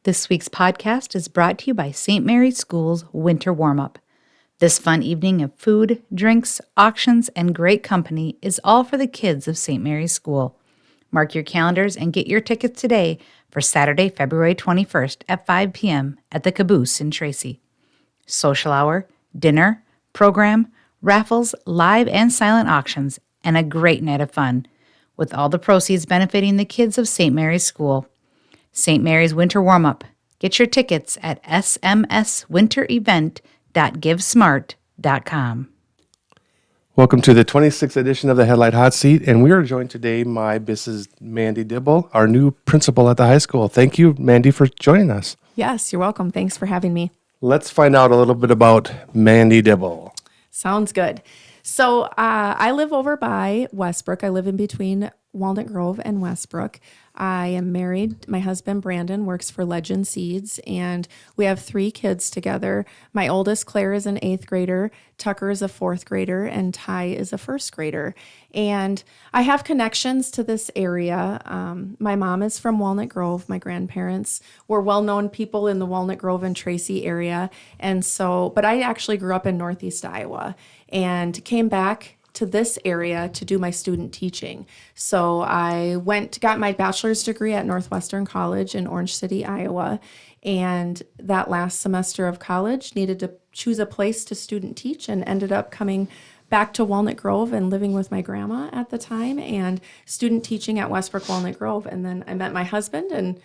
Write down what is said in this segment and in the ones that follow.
This week's podcast is brought to you by St. Mary's School's Winter Warm-Up. This fun evening of food, drinks, auctions, and great company is all for the kids of St. Mary's School. Mark your calendars and get your tickets today for Saturday, February 21st at 5 p.m. at the Caboose in Tracy. Social hour, dinner, program, raffles, live and silent auctions, and a great night of fun, with all the proceeds benefiting the kids of St. Mary's School. St. Mary's Winter Warm-Up. Get your tickets at smswinterevent.givesmart.com. Welcome to the 26th edition of the Headlight Hot Seat, and we are joined today by Mrs. Mandy Dibble, our new principal at the high school. Thank you, Mandy, for joining us. Yes, you're welcome. Thanks for having me. Let's find out a little bit about Mandy Dibble. Sounds good. So I live over by Westbrook. I live in between Walnut Grove and Westbrook. I am married. My husband, Brandon, works for Legend Seeds, and we have 3 kids together. My oldest, Claire, is an 8th grader. Tucker is a 4th grader, and Ty is a 1st grader. And I have connections to this area. My mom is from Walnut Grove. My grandparents were well-known people in the Walnut Grove and Tracy area. And so, but I actually grew up in Northeast Iowa and came back to this area to do my student teaching. So I got my bachelor's degree at Northwestern College in Orange City, Iowa. And that last semester of college needed to choose a place to student teach and ended up coming back to Walnut Grove and living with my grandma at the time and student teaching at Westbrook Walnut Grove. And then I met my husband and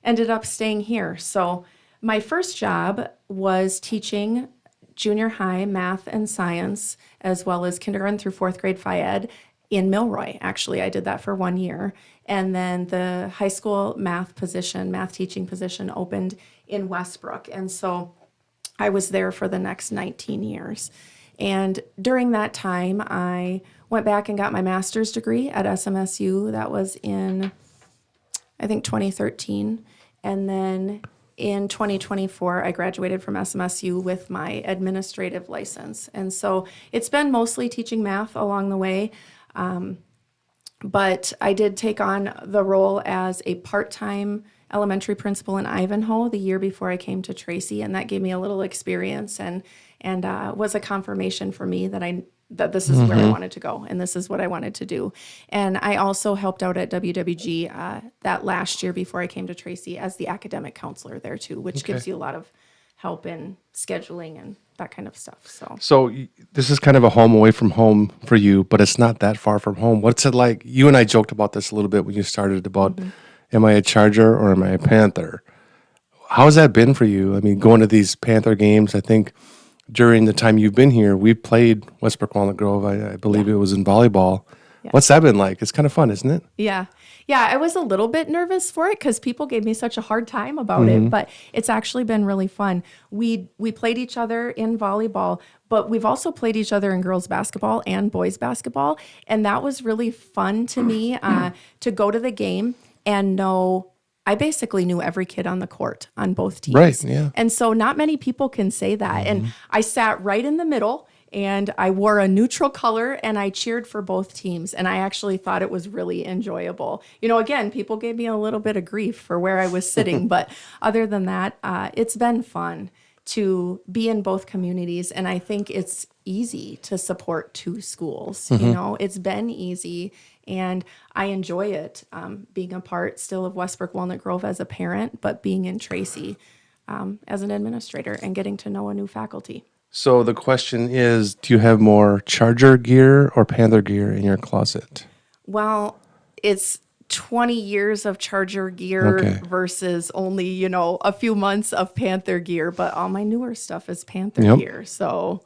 ended up staying here. So my first job was teaching junior high math and science, as well as kindergarten through 4th grade Phi Ed in Milroy. Actually, I did that for 1 year. And then the high school math teaching position opened in Westbrook. And so I was there for the next 19 years. And during that time, I went back and got my master's degree at SMSU. That was in, I think, 2013. And then in 2024, I graduated from SMSU with my administrative license. And so it's been mostly teaching math along the way. But I did take on the role as a part-time elementary principal in Ivanhoe the year before I came to Tracy. And that gave me a little experience and was a confirmation for me that this is where I wanted to go and this is what I wanted to do. And I also helped out at WWG that last year before I came to Tracy as the academic counselor there too, which gives you a lot of help in scheduling and that kind of stuff. So this is kind of a home away from home for you, but it's not that far from home. What's it like? You and I joked about this a little bit when you started about, am I a Charger or am I a Panther? How has that been for you? I mean, going to these Panther games, I think during the time you've been here, we played Westbrook Walnut Grove. I believe it was in volleyball. Yeah. What's that been like? It's kind of fun, isn't it? Yeah. Yeah, I was a little bit nervous for it because people gave me such a hard time about it, but it's actually been really fun. We played each other in volleyball, but we've also played each other in girls basketball and boys basketball, and that was really fun to me to go to the game and know I basically knew every kid on the court on both teams. Right, yeah. And so not many people can say that. And I sat right in the middle and I wore a neutral color and I cheered for both teams. And I actually thought it was really enjoyable. You know, again, people gave me a little bit of grief for where I was sitting. But other than that, it's been fun to be in both communities. And I think it's easy to support 2 schools. You know, it's been easy. And I enjoy it, being a part still of Westbrook Walnut Grove as a parent, but being in Tracy as an administrator and getting to know a new faculty. So the question is, do you have more Charger gear or Panther gear in your closet? Well, it's 20 years of Charger gear versus only, a few months of Panther gear, but all my newer stuff is Panther gear. So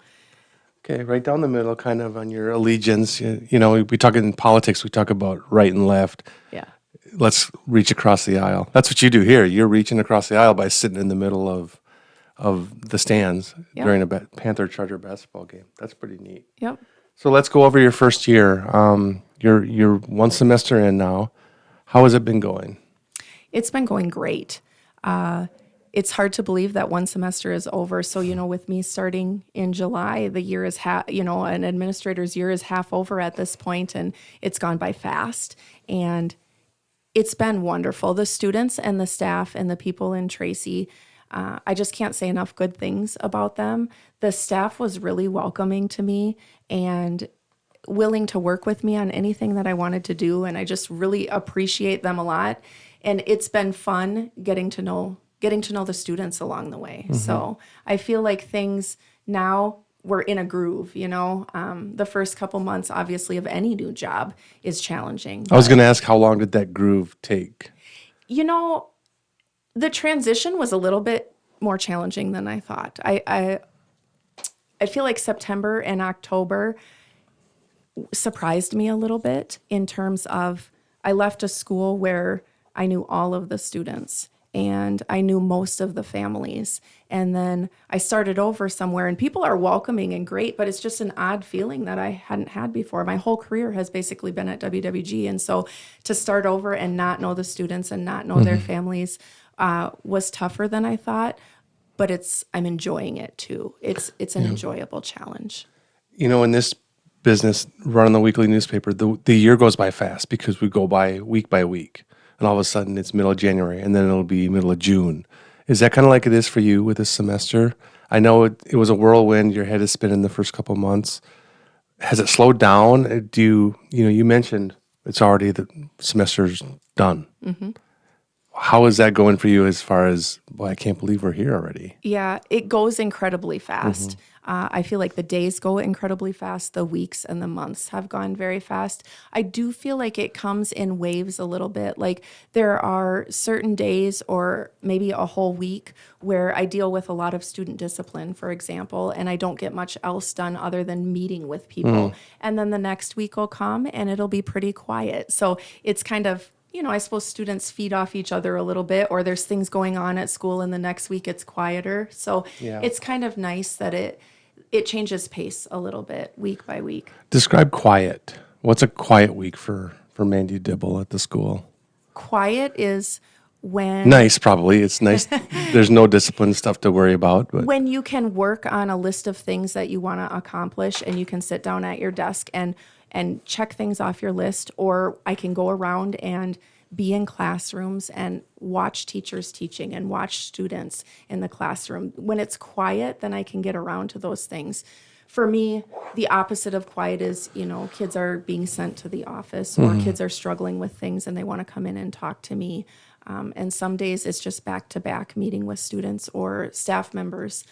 okay, right down the middle, kind of on your allegiance. You know, we talk in politics, we talk about right and left. Yeah. Let's reach across the aisle. That's what you do here. You're reaching across the aisle by sitting in the middle of the stands during a Panther Charger basketball game. That's pretty neat. Yep. So let's go over your first year. You're 1 semester in now. How has it been going? It's been going great. It's hard to believe that 1 semester is over. So, with me starting in July, the year is an administrator's year is half over at this point, and it's gone by fast. And It's been wonderful. The students and the staff and the people in Tracy, I just can't say enough good things about them. The staff was really welcoming to me and willing to work with me on anything that I wanted to do. And I just really appreciate them a lot. And it's been fun getting to know the students along the way. So I feel like things now we're in a groove, the first couple months, obviously, of any new job is challenging. I was going to ask, how long did that groove take? The transition was a little bit more challenging than I thought. I feel like September and October surprised me a little bit in terms of I left a school where I knew all of the students and I knew most of the families. And then I started over somewhere and people are welcoming and great, but it's just an odd feeling that I hadn't had before. My whole career has basically been at WWG. And so to start over and not know the students and not know their families was tougher than I thought, but I'm enjoying it too. It's an enjoyable challenge. In this business, running the weekly newspaper, the year goes by fast because we go by week, and all of a sudden it's middle of January, and then it'll be middle of June. Is that kind of like it is for you with this semester? I know it was a whirlwind. Your head is spinning the first couple months. Has it slowed down? You mentioned it's already the semester's done. Mm-hmm. How is that going for you as far as, I can't believe we're here already? Yeah, it goes incredibly fast. Mm-hmm. I feel like the days go incredibly fast. The weeks and the months have gone very fast. I do feel like it comes in waves a little bit. Like there are certain days or maybe a whole week where I deal with a lot of student discipline, for example, and I don't get much else done other than meeting with people. And then the next week will come and it'll be pretty quiet. So it's kind of, I suppose students feed off each other a little bit, or there's things going on at school and the next week it's quieter. So It's kind of nice that it changes pace a little bit week by week. Describe quiet. What's a quiet week for Mandy Dibble at the school? Quiet is when... Nice, probably. It's nice. There's no discipline stuff to worry about. But when you can work on a list of things that you want to accomplish and you can sit down at your desk and check things off your list, or I can go around and be in classrooms and watch teachers teaching and watch students in the classroom. When it's quiet, then I can get around to those things. For me, the opposite of quiet is, kids are being sent to the office or kids are struggling with things and they want to come in and talk to me. And some days it's just back-to-back meeting with students or staff members,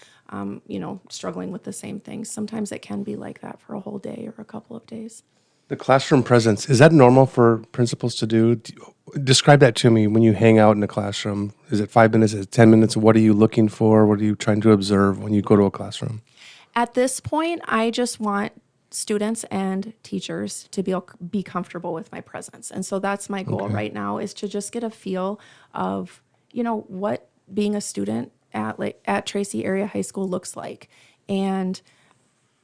struggling with the same things. Sometimes it can be like that for a whole day or a couple of days. The classroom presence, is that normal for principals to do? Describe that to me when you hang out in a classroom. Is it 5 minutes? Is it 10 minutes? What are you looking for? What are you trying to observe when you go to a classroom? At this point, I just want students and teachers to be comfortable with my presence. And so that's my goal right now, is to just get a feel of, what being a student at Tracy Area High School looks like. And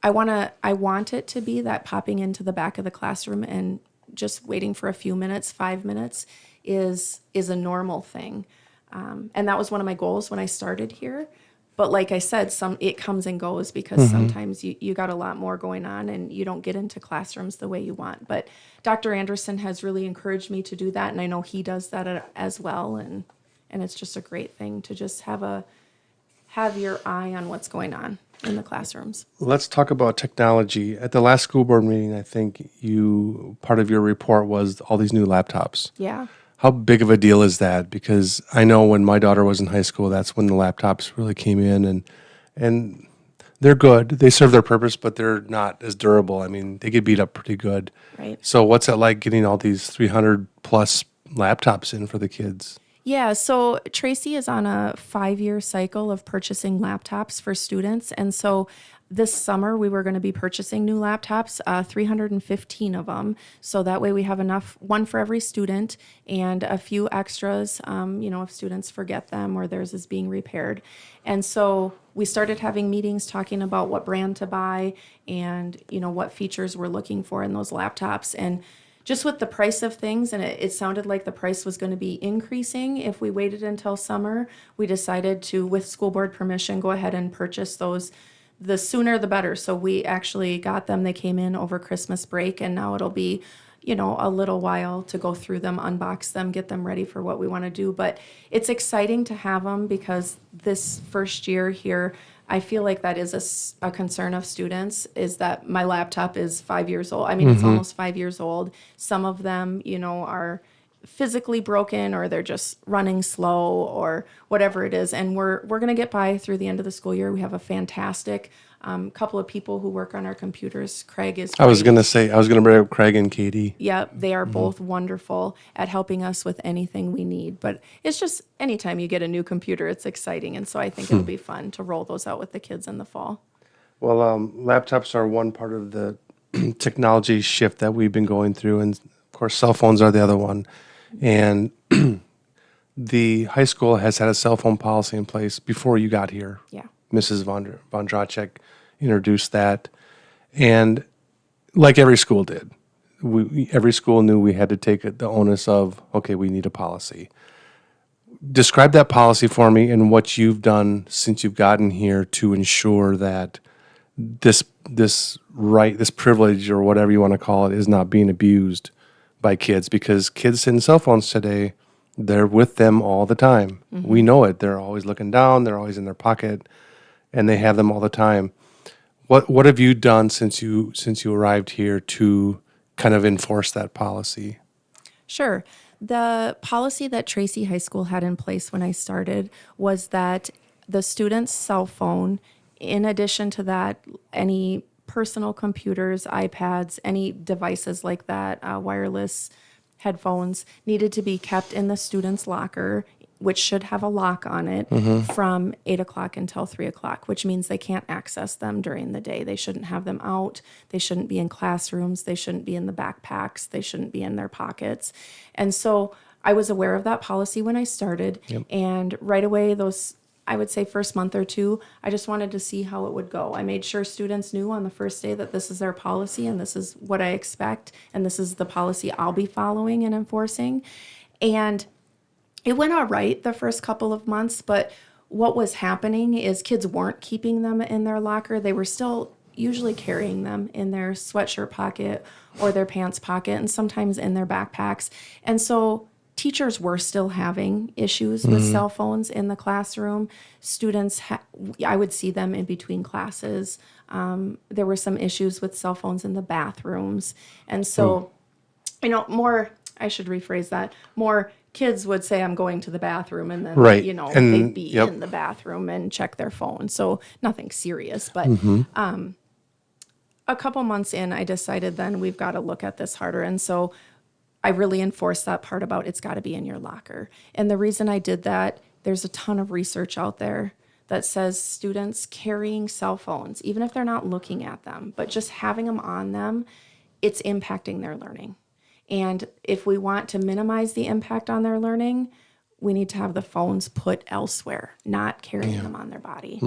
I want it to be that popping into the back of the classroom and just waiting for a few minutes, 5 minutes is a normal thing. And that was one of my goals when I started here. But like I said, it comes and goes because sometimes you got a lot more going on and you don't get into classrooms the way you want. But Dr. Anderson has really encouraged me to do that, and I know he does that as well. And it's just a great thing to just have your eye on what's going on in the classrooms. Let's talk about technology. At the last school board meeting, I think part of your report was all these new laptops. Yeah. How big of a deal is that? Because I know when my daughter was in high school, that's when the laptops really came in, and they're good. They serve their purpose, but they're not as durable. I mean, they get beat up pretty good. Right. So what's it like getting all these 300 plus laptops in for the kids? Yeah, so Tracy is on a 5-year cycle of purchasing laptops for students. And so this summer we were going to be purchasing new laptops, 315 of them. So that way we have enough, one for every student, and a few extras, if students forget them or theirs is being repaired. And so we started having meetings talking about what brand to buy and, what features we're looking for in those laptops. And just with the price of things, and it sounded like the price was going to be increasing if we waited until summer, we decided to, with school board permission, go ahead and purchase those. The sooner the better. So we actually got them. They came in over Christmas break, and now it'll be, a little while to go through them, unbox them, get them ready for what we want to do. But it's exciting to have them because this first year here, I feel like that is a concern of students, is that my laptop is 5 years old. I mean, it's almost 5 years old. Some of them, are physically broken, or they're just running slow, or whatever it is. And we're going to get by through the end of the school year. We have a fantastic couple of people who work on our computers. Craig is I was great. going to bring up Craig and Katie. Yep, they are both wonderful at helping us with anything we need. But it's just anytime you get a new computer, it's exciting. And so I think it'll be fun to roll those out with the kids in the fall. Well, laptops are one part of the technology shift that we've been going through, and of course, cell phones are the other one. And the high school has had a cell phone policy in place before you got here. Yeah. Mrs. Von Dracek introduced that, and like every school did, every school knew we had to take the onus of, okay, we need a policy. Describe that policy for me and what you've done since you've gotten here to ensure that this right, this privilege, or whatever you want to call it, is not being abused by kids, because kids in cell phones today, they're with them all the time. We know it. They're always looking down. They're always in their pocket, and they have them all the time. What have you done since you arrived here to kind of enforce that policy? Sure. The policy that Tracy High School had in place when I started was that the student's cell phone, in addition to that, any personal computers, iPads, any devices like that, wireless headphones, needed to be kept in the student's locker, which should have a lock on it, from 8 o'clock until 3 o'clock, which means they can't access them during the day. They shouldn't have them out. They shouldn't be in classrooms. They shouldn't be in the backpacks. They shouldn't be in their pockets. And so I was aware of that policy when I started. And right away, I would say first month or two, I just wanted to see how it would go. I made sure students knew on the first day that this is their policy and this is what I expect and this is the policy I'll be following and enforcing. And it went all right the first couple of months, but what was happening is kids weren't keeping them in their locker. They were still usually carrying them in their sweatshirt pocket or their pants pocket, and sometimes in their backpacks. And so teachers were still having issues with cell phones in the classroom. Students, I would see them in between classes. There were some issues with cell phones in the bathrooms. And so, I should rephrase that, more kids would say, I'm going to the bathroom, and then, Right. And, they'd be in the bathroom and check their phone. So nothing serious, but a couple months in, I decided then we've got to look at this harder. And so I really enforced that part about it's got to be in your locker. And the reason I did that, there's a ton of research out there that says students carrying cell phones, even if they're not looking at them, but just having them on them, it's impacting their learning. And if we want to minimize the impact on their learning, we need to have the phones put elsewhere, not carrying them on their body.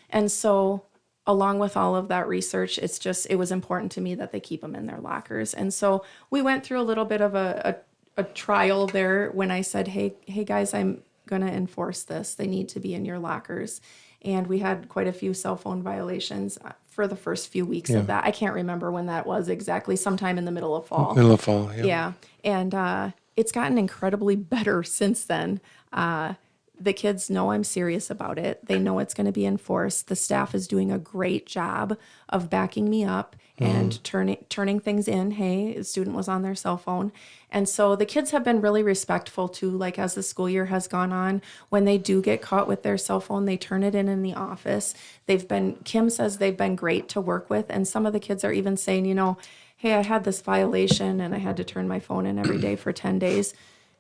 And so along with all of that research, it was important to me that they keep them in their lockers. And so we went through a little bit of a trial there when I said, hey guys, I'm going to enforce this. They need to be in your lockers. And we had quite a few cell phone violations for the first few weeks of that. I can't remember when that was exactly, sometime in the middle of fall. Middle of fall, Yeah. And it's gotten incredibly better since then. The kids know I'm serious about it. They know it's going to be enforced. The staff is doing a great job of backing me up and turning things in. Hey, the student was on their cell phone. And so the kids have been really respectful too, like as the school year has gone on. When they do get caught with their cell phone, they turn it in the office. Kim says they've been great to work with. And some of the kids are even saying, hey, I had this violation and I had to turn my phone in every day for 10 days.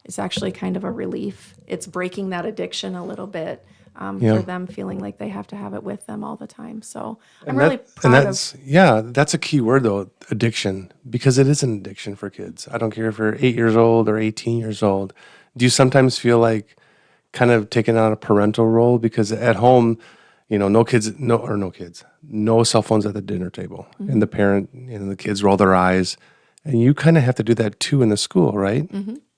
It's actually kind of a relief. It's breaking that addiction a little bit for them, feeling like they have to have it with them all the time. So I'm really proud of. Yeah, that's a key word though, addiction, because it is an addiction for kids. I don't care if you're 8 years old or 18 years old. Do you sometimes feel like kind of taking on a parental role? Because at home, no cell phones at the dinner table, and the parent and the kids roll their eyes, and you kind of have to do that too in the school, right?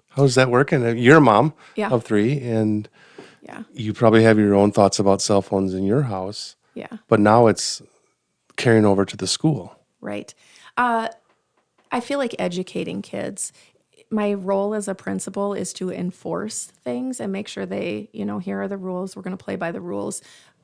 How's that working? You're a mom of 3, and you probably have your own thoughts about cell phones in your house. Yeah. But now it's carrying over to the school. Right. I feel like educating kids. My role as a principal is to enforce things and make sure they, here are the rules. We're going to play by the rules.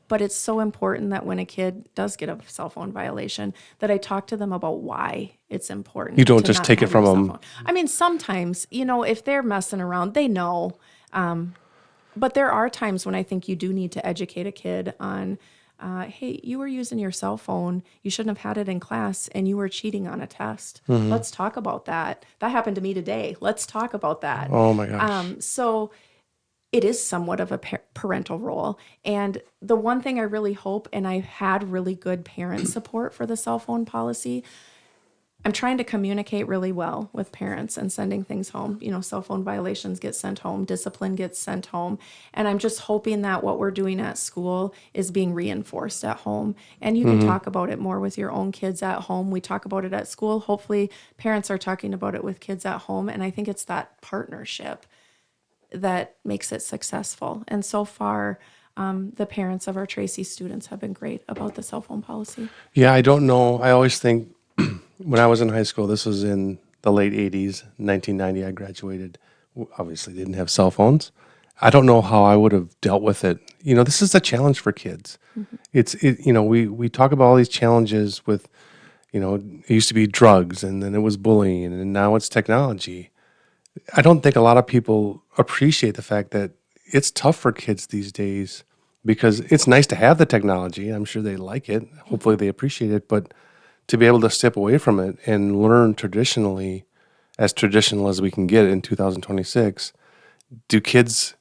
But it's so important that when a kid does get a cell phone violation, that I talk to them about why it's important. You don't to just not take it have your from cell them. phone. I mean, sometimes, if they're messing around, they know. But there are times when I think you do need to educate a kid on, hey, you were using your cell phone. You shouldn't have had it in class and you were cheating on a test. Let's talk about that. That happened to me today. Let's talk about that. Oh my gosh. So it is somewhat of a parental role. And the one thing I really hope, and I had really good parent support for the cell phone policy, I'm trying to communicate really well with parents and sending things home. Cell phone violations get sent home, discipline gets sent home. And I'm just hoping that what we're doing at school is being reinforced at home. And you can talk about it more with your own kids at home. We talk about it at school. Hopefully, parents are talking about it with kids at home. And I think it's that partnership that makes it successful. And so far, the parents of our Tracy students have been great about the cell phone policy. Yeah, I don't know. I always think when I was in high school, this was in the late 80s, 1990, I graduated. Obviously, didn't have cell phones. I don't know how I would have dealt with it. This is a challenge for kids. We talk about all these challenges with, it used to be drugs and then it was bullying and now it's technology. I don't think a lot of people appreciate the fact that it's tough for kids these days because it's nice to have the technology. I'm sure they like it. Hopefully they appreciate it. But to be able to step away from it and learn as traditional as we can get in 2026, do kids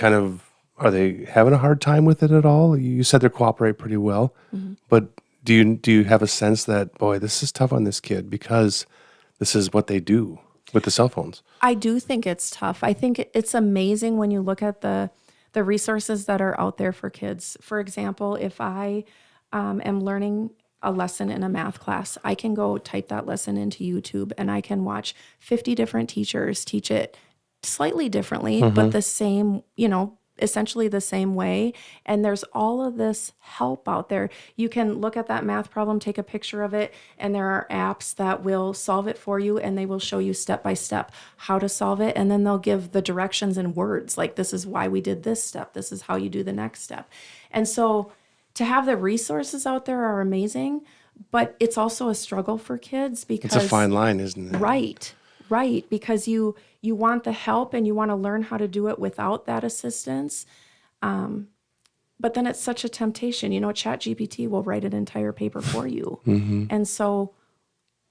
are they having a hard time with it at all? You said they cooperate pretty well, but do you have a sense that, boy, this is tough on this kid because this is what they do with the cell phones? I do think it's tough. I think it's amazing when you look at the resources that are out there for kids. For example, if I am learning a lesson in a math class, I can go type that lesson into YouTube and I can watch 50 different teachers teach it slightly differently, but the same, essentially the same way. And there's all of this help out there. You can look at that math problem, take a picture of it, and there are apps that will solve it for you and they will show you step by step how to solve it. And then they'll give the directions in words, like this is why we did this step. This is how you do the next step. And so to have the resources out there are amazing, but it's also a struggle for kids because It's a fine line, isn't it? Right, because you want the help and you want to learn how to do it without that assistance. But then it's such a temptation. ChatGPT will write an entire paper for you. And so,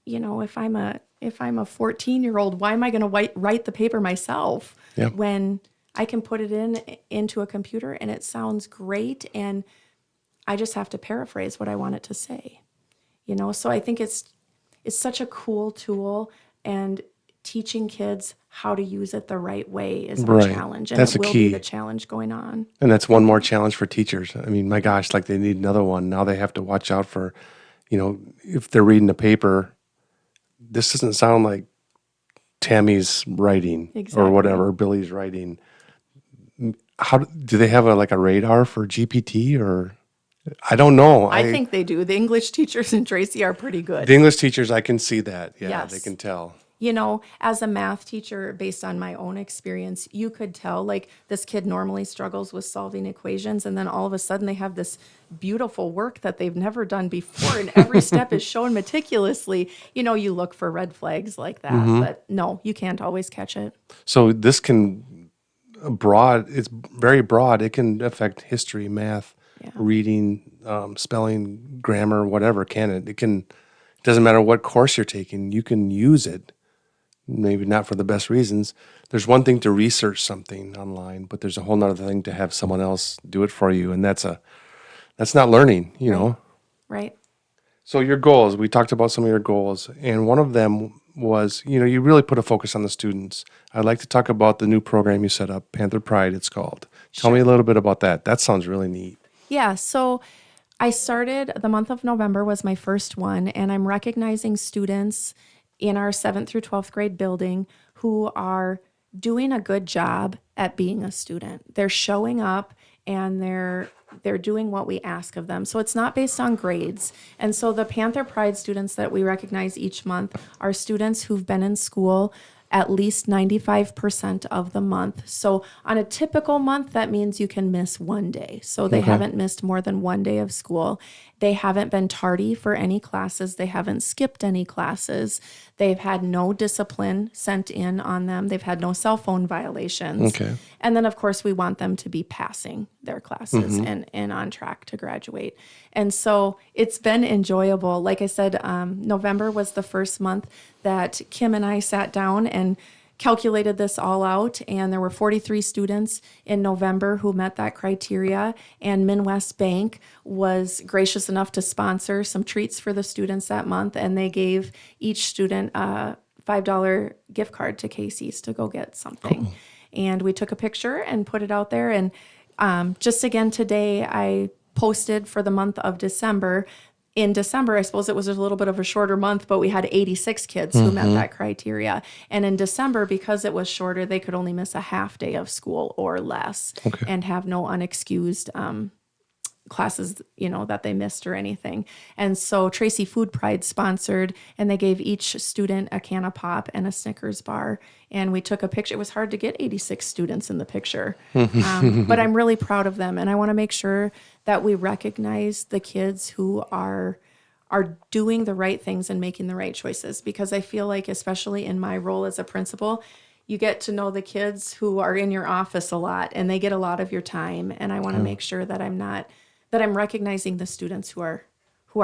if I'm a 14-year-old, why am I going to write the paper myself when I can put it into a computer and it sounds great and I just have to paraphrase what I want it to say. So I think it's such a cool tool, and teaching kids how to use it the right way is the challenge. And That's it a will key. be the challenge going on. And that's one more challenge for teachers. I mean, my gosh, like they need another one. Now they have to watch out for, if they're reading a paper, this doesn't sound like Tammy's writing or whatever, Billy's writing. How do they have a radar for GPT or? I don't know. I think they do. The English teachers in Tracy are pretty good. The English teachers, I can see that. Yeah, Yes. they can tell. As a math teacher, based on my own experience, you could tell like this kid normally struggles with solving equations, and then all of a sudden they have this beautiful work that they've never done before, and every step is shown meticulously. You look for red flags like that, but no, you can't always catch it. So this it's very broad. It can affect history, math, reading, spelling, grammar, whatever, can it? It doesn't matter what course you're taking, you can use it. Maybe not for the best reasons. There's one thing to research something online, but there's a whole nother thing to have someone else do it for you. And that's not learning, Right. So your goals, we talked about some of your goals, and one of them was, you really put a focus on the students. I'd like to talk about the new program you set up, Panther Pride, it's called. Tell me a little bit about that. That sounds really neat. Yeah. So I started, the month of November was my first one, and I'm recognizing students in our 7th through 12th grade building who are doing a good job at being a student. They're showing up and they're doing what we ask of them. So it's not based on grades. And so the Panther Pride students that we recognize each month are students who've been in school at least 95% of the month. So on a typical month, that means you can miss one day. So they haven't missed more than one day of school. They haven't been tardy for any classes. They haven't skipped any classes. They've had no discipline sent in on them. They've had no cell phone violations. Okay. And then, of course, we want them to be passing their classes and on track to graduate. And so it's been enjoyable. Like I said, November was the first month that Kim and I sat down and calculated this all out, and there were 43 students in November who met that criteria, and Midwest Bank was gracious enough to sponsor some treats for the students that month, and they gave each student a $5 gift card to Casey's to go get something. Cool. And we took a picture and put it out there, and just again today I posted for the month of December. In December, I suppose it was a little bit of a shorter month, but we had 86 kids who met that criteria. And in December, because it was shorter, they could only miss a half day of school or less and have no unexcused classes, that they missed or anything. And so Tracy Food Pride sponsored, and they gave each student a can of pop and a Snickers bar. And we took a picture. It was hard to get 86 students in the picture, but I'm really proud of them. And I want to make sure that we recognize the kids who are doing the right things and making the right choices, because I feel like, especially in my role as a principal, you get to know the kids who are in your office a lot, and they get a lot of your time. And I want to make sure that I'm recognizing the students who are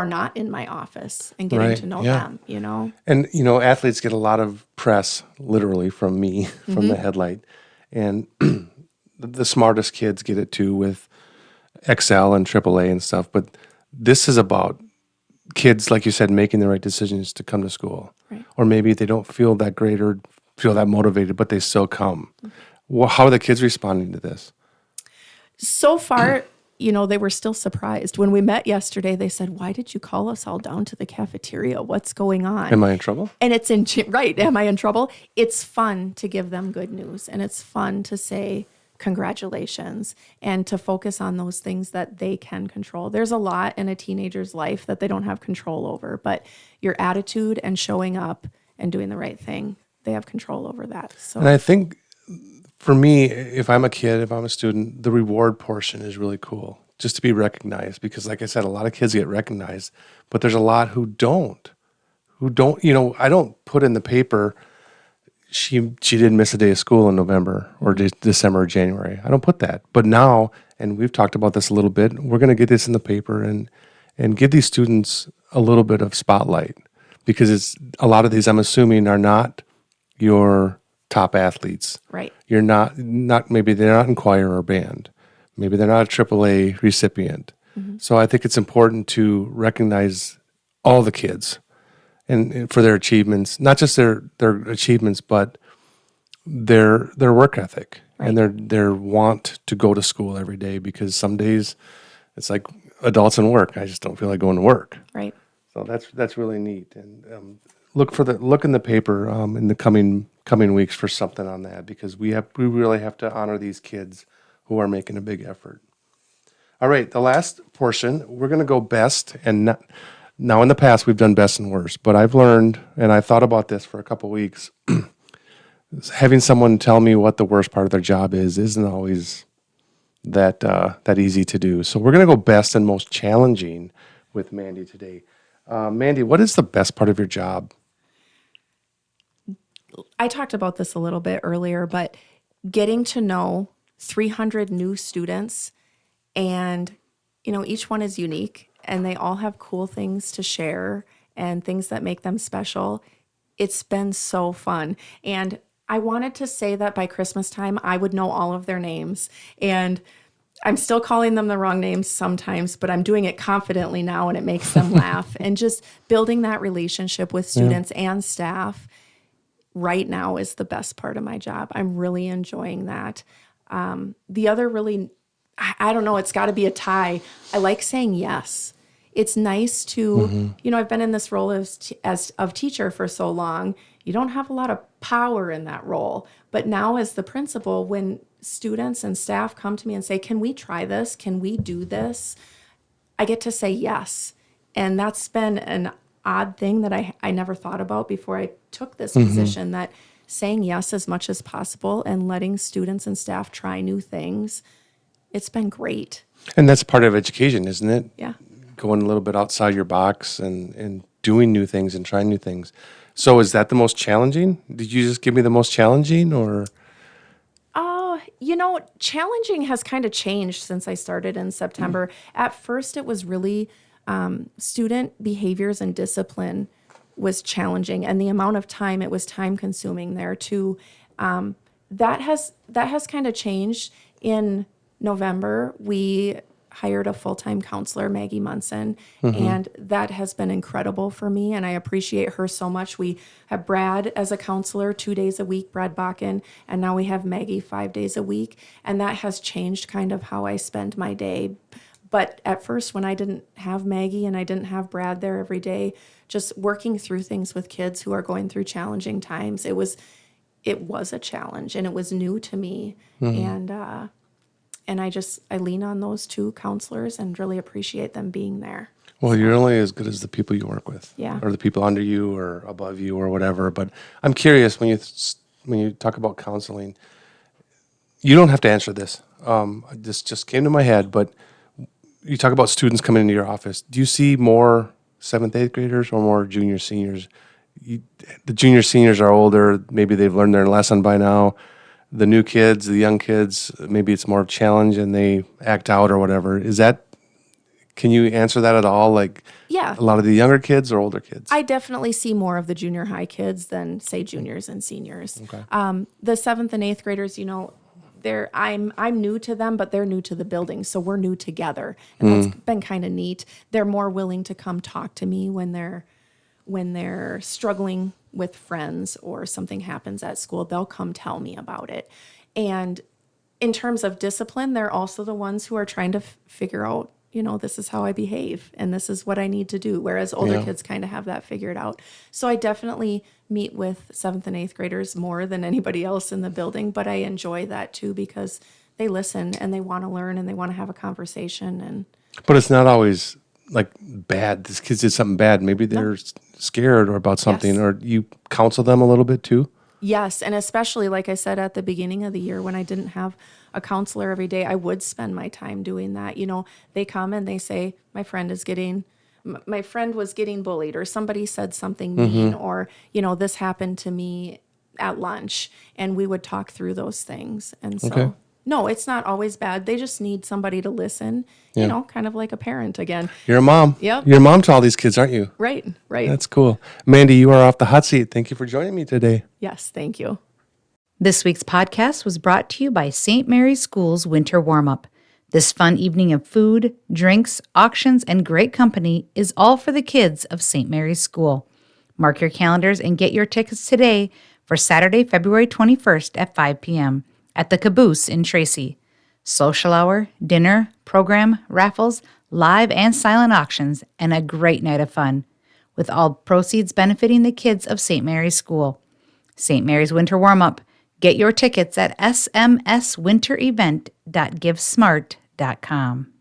not in my office and getting to know them, And, athletes get a lot of press, literally, from me, from the Headlight. And the smartest kids get it too with XL and AAA and stuff. But this is about kids, like you said, making the right decisions to come to school. Right. Or maybe they don't feel that great or feel that motivated, but they still come. Well, how are the kids responding to this? So far, they were still surprised. When we met yesterday, they said, "Why did you call us all down to the cafeteria? What's going on? Am I in trouble?" And it's right. Am I in trouble? It's fun to give them good news, and it's fun to say congratulations and to focus on those things that they can control. There's a lot in a teenager's life that they don't have control over, but your attitude and showing up and doing the right thing, they have control over that. So, and I think, for me, if I'm a kid, if I'm a student, the reward portion is really cool, just to be recognized. Because like I said, a lot of kids get recognized, but there's a lot who don't. I don't put in the paper, she didn't miss a day of school in November or December or January. I don't put that. But now, and we've talked about this a little bit, we're going to get this in the paper and give these students a little bit of spotlight. Because a lot of these, I'm assuming, are not your top athletes. Right. You're not maybe they're not in choir or band. Maybe they're not a AAA recipient. So I think it's important to recognize all the kids and for their achievements, not just their achievements, but their work ethic and their want to go to school every day, because some days it's like adults and work. I just don't feel like going to work. Right. So that's really neat. And look in the paper in the coming weeks for something on that, because we really have to honor these kids who are making a big effort. All right, the last portion, we're going to go best, and now in the past we've done best and worst, but I've learned, and I thought about this for a couple weeks, having someone tell me what the worst part of their job isn't always that easy to do. So we're going to go best and most challenging with Mandy today. Mandy, what is the best part of your job? I talked about this a little bit earlier, but getting to know 300 new students, and each one is unique and they all have cool things to share and things that make them special. It's been so fun. And I wanted to say that by Christmas time, I would know all of their names. And I'm still calling them the wrong names sometimes, but I'm doing it confidently now, and it makes them laugh. And just building that relationship with students and staff right now is the best part of my job. I'm really enjoying that. The other really, I don't know, it's got to be a tie. I like saying yes. It's nice to, I've been in this role as teacher for so long. You don't have a lot of power in that role. But now as the principal, when students and staff come to me and say, can we try this? Can we do this? I get to say yes. And that's been an odd thing that I never thought about before I took this position, that saying yes as much as possible and letting students and staff try new things, it's been great. And that's part of education, isn't it? Yeah. Going a little bit outside your box and doing new things and trying new things. So is that the most challenging? Did you just give me the most challenging, or? Challenging has kind of changed since I started in September. At first, it was really student behaviors and discipline was challenging, and the amount of time, it was time consuming there too. That has kind of changed. In November, we hired a full-time counselor, Maggie Munson, and that has been incredible for me, and I appreciate her so much. We have Brad as a counselor 2 days a week, Brad Bakken, and now we have Maggie 5 days a week, and that has changed kind of how I spend my day. But at first, when I didn't have Maggie and I didn't have Brad there every day, just working through things with kids who are going through challenging times, it was a challenge, and it was new to me, and I lean on those two counselors and really appreciate them being there. Well, you're only as good as the people you work with, Yeah. or the people under you or above you or whatever. But I'm curious, when you talk about counseling, you don't have to answer this. This just came to my head, but you talk about students coming into your office. Do you see more 7th, 8th graders or more junior, seniors? The junior, seniors are older. Maybe they've learned their lesson by now. The new kids, the young kids, maybe it's more challenge and they act out or whatever. Can you answer that at all? Like, Yeah. a lot of the younger kids or older kids? I definitely see more of the junior high kids than, say, juniors and seniors. Okay. The 7th and 8th graders, I'm new to them, but they're new to the building, so we're new together, and that's been kind of neat. They're more willing to come talk to me when they're struggling with friends or something happens at school. They'll come tell me about it. And in terms of discipline, they're also the ones who are trying to figure out, this is how I behave and this is what I need to do. Whereas older kids kind of have that figured out. So I definitely meet with 7th and 8th graders more than anybody else in the building, but I enjoy that too, because they listen and they want to learn and they want to have a conversation. But it's not always like bad. This kids did something bad. Maybe they're scared or about something, Yes. or you counsel them a little bit too. Yes, and especially, like I said, at the beginning of the year when I didn't have a counselor every day, I would spend my time doing that. They come and they say, my friend was getting bullied, or somebody said something mean, or, this happened to me at lunch, and we would talk through those things. And so, Okay. no, it's not always bad. They just need somebody to listen, kind of like a parent again. You're a mom. Yep. You're a mom to all these kids, aren't you? Right. That's cool. Mandy, you are off the hot seat. Thank you for joining me today. Yes, thank you. This week's podcast was brought to you by St. Mary's School's Winter Warm-Up. This fun evening of food, drinks, auctions, and great company is all for the kids of St. Mary's School. Mark your calendars and get your tickets today for Saturday, February 21st at 5 p.m. at the Caboose in Tracy. Social hour, dinner, program, raffles, live and silent auctions, and a great night of fun, with all proceeds benefiting the kids of St. Mary's School. St. Mary's Winter Warm-Up. Get your tickets at smswinterevent.givesmart.com.